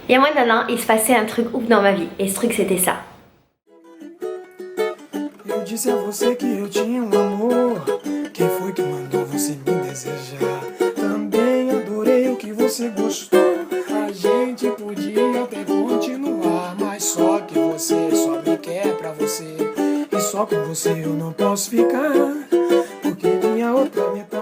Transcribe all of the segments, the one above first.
Il y a moins d'un an, il se passait un truc ouf dans ma vie. Et ce truc, c'était ça. Eu disse a você que eu tinha amor. Quem foi que mandou você me desejar? Também adorei o que você gostou. A gente podia até continuar, mas só que você só me quer pra você. E só com você eu não posso ficar, porque minha outra metade.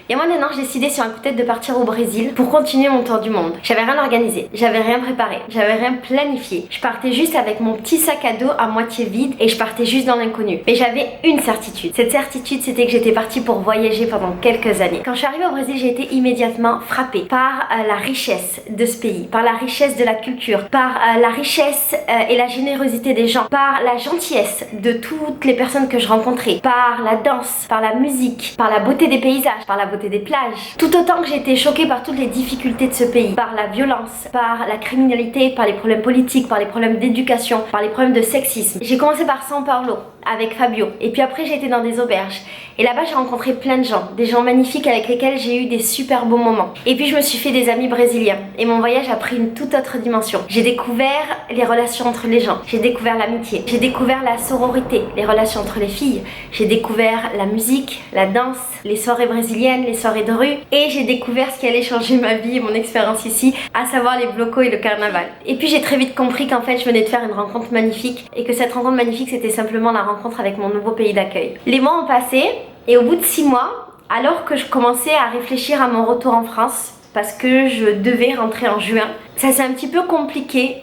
Il y a moins d'un an, j'ai décidé sur un coup de tête de partir au Brésil pour continuer mon tour du monde. J'avais rien organisé, j'avais rien préparé, j'avais rien planifié. Je partais juste avec mon petit sac à dos à moitié vide et je partais juste dans l'inconnu. Mais j'avais une certitude. Cette certitude, c'était que j'étais partie pour voyager pendant quelques années. Quand je suis arrivée au Brésil, j'ai été immédiatement frappée par la richesse de ce pays, par la richesse de la culture, par la richesse et la générosité des gens, par la gentillesse de toutes les personnes que je rencontrais, par la danse, par la musique, par la beauté des paysages, par la beauté des plages. Tout autant que j'ai été choquée par toutes les difficultés de ce pays, par la violence, par la criminalité, par les problèmes politiques, par les problèmes d'éducation, par les problèmes de sexisme. J'ai commencé par São Paulo avec Fabio et puis après j'ai été dans des auberges et là-bas j'ai rencontré plein de gens, des gens magnifiques avec lesquels j'ai eu des super beaux moments. Et puis je me suis fait des amis brésiliens et mon voyage a pris une toute autre dimension. J'ai découvert les relations entre les gens, j'ai découvert l'amitié, j'ai découvert la sororité, les relations entre les filles, j'ai découvert la musique, la danse, les soirées brésiliennes, les soirées de rue et j'ai découvert ce qui allait changer ma vie et mon expérience ici, à savoir les blocos et le carnaval. Et puis j'ai très vite compris qu'en fait je venais de faire une rencontre magnifique et que cette rencontre magnifique c'était simplement la rencontre avec mon nouveau pays d'accueil. Les mois ont passé et au bout de 6 mois, alors que je commençais à réfléchir à mon retour en France, parce que je devais rentrer en juin, ça s'est un petit peu compliqué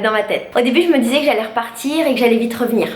dans ma tête. Au début je me disais que j'allais repartir et que j'allais vite revenir.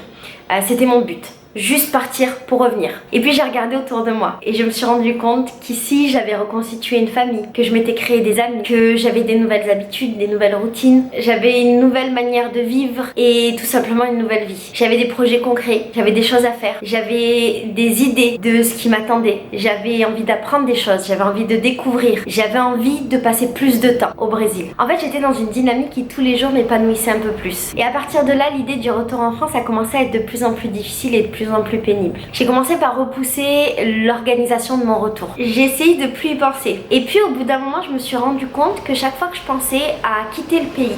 C'était mon but. Juste partir pour revenir. Et puis j'ai regardé autour de moi et je me suis rendu compte qu'ici j'avais reconstitué une famille, que je m'étais créé des amis, que j'avais des nouvelles habitudes, des nouvelles routines, j'avais une nouvelle manière de vivre et tout simplement une nouvelle vie. J'avais des projets concrets, j'avais des choses à faire, j'avais des idées de ce qui m'attendait, j'avais envie d'apprendre des choses, j'avais envie de découvrir, j'avais envie de passer plus de temps au Brésil. En fait j'étais dans une dynamique qui tous les jours m'épanouissait un peu plus. Et à partir de là l'idée du retour en France a commencé à être de plus en plus difficile et de plus en plus pénible. J'ai commencé par repousser l'organisation de mon retour. J'ai essayé de plus y penser. Et puis au bout d'un moment, je me suis rendu compte que chaque fois que je pensais à quitter le pays,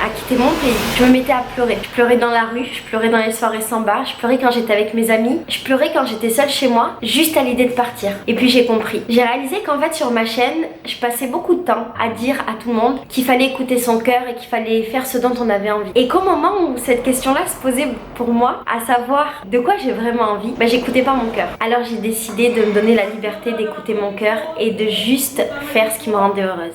à quitter mon pays, je me mettais à pleurer. Je pleurais dans la rue, je pleurais dans les soirées samba, je pleurais quand j'étais avec mes amis, je pleurais quand j'étais seule chez moi, juste à l'idée de partir. Et puis j'ai compris. J'ai réalisé qu'en fait sur ma chaîne, je passais beaucoup de temps à dire à tout le monde qu'il fallait écouter son cœur et qu'il fallait faire ce dont on avait envie. Et qu'au moment où cette question-là se posait pour moi, à savoir de quoi j'ai vraiment envie, j'écoutais pas mon cœur. Alors j'ai décidé de me donner la liberté d'écouter mon cœur et de juste faire ce qui me rendait heureuse.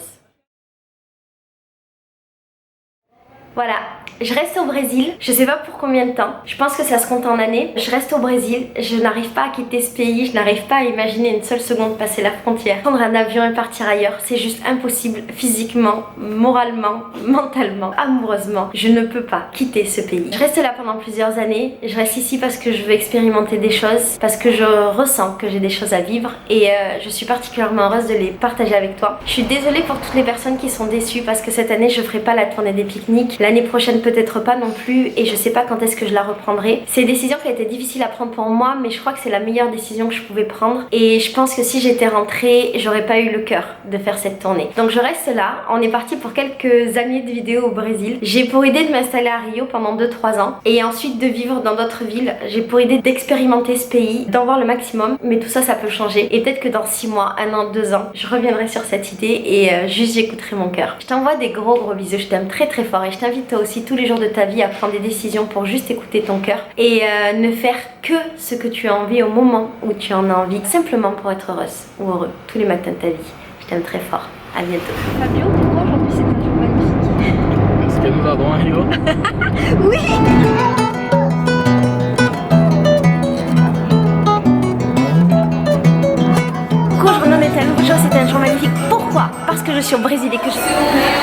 Voilà, je reste au Brésil, je sais pas pour combien de temps, je pense que ça se compte en années. Je reste au Brésil, je n'arrive pas à quitter ce pays, je n'arrive pas à imaginer une seule seconde passer la frontière. Prendre un avion et partir ailleurs, c'est juste impossible physiquement, moralement, mentalement, amoureusement. Je ne peux pas quitter ce pays. Je reste là pendant plusieurs années, je reste ici parce que je veux expérimenter des choses, parce que je ressens que j'ai des choses à vivre et je suis particulièrement heureuse de les partager avec toi. Je suis désolée pour toutes les personnes qui sont déçues parce que cette année je ferai pas la tournée des pique-niques. L'année prochaine peut-être pas non plus et je sais pas quand est-ce que je la reprendrai. C'est une décision qui a été difficile à prendre pour moi mais je crois que c'est la meilleure décision que je pouvais prendre et je pense que si j'étais rentrée j'aurais pas eu le cœur de faire cette tournée. Donc je reste là, on est parti pour quelques années de vidéos au Brésil. J'ai pour idée de m'installer à Rio pendant 2-3 ans et ensuite de vivre dans d'autres villes. J'ai pour idée d'expérimenter ce pays, d'en voir le maximum mais tout ça ça peut changer et peut-être que dans 6 mois, 1 an, 2 ans je reviendrai sur cette idée et juste j'écouterai mon cœur. Je t'envoie des gros bisous, je t'aime très très fort et je t'invite toi aussi tous les jours de ta vie à prendre des décisions pour juste écouter ton cœur et ne faire que ce que tu as envie au moment où tu en as envie, simplement pour être heureuse ou heureux tous les matins de ta vie. Je t'aime très fort, à bientôt. Fabio, pourquoi aujourd'hui c'est un jour magnifique? Parce que nous avons un Rio. Oui. Pourquoi aujourd'hui on est à Rio? C'est un jour magnifique. Pourquoi? Parce que je suis au Brésil et que je...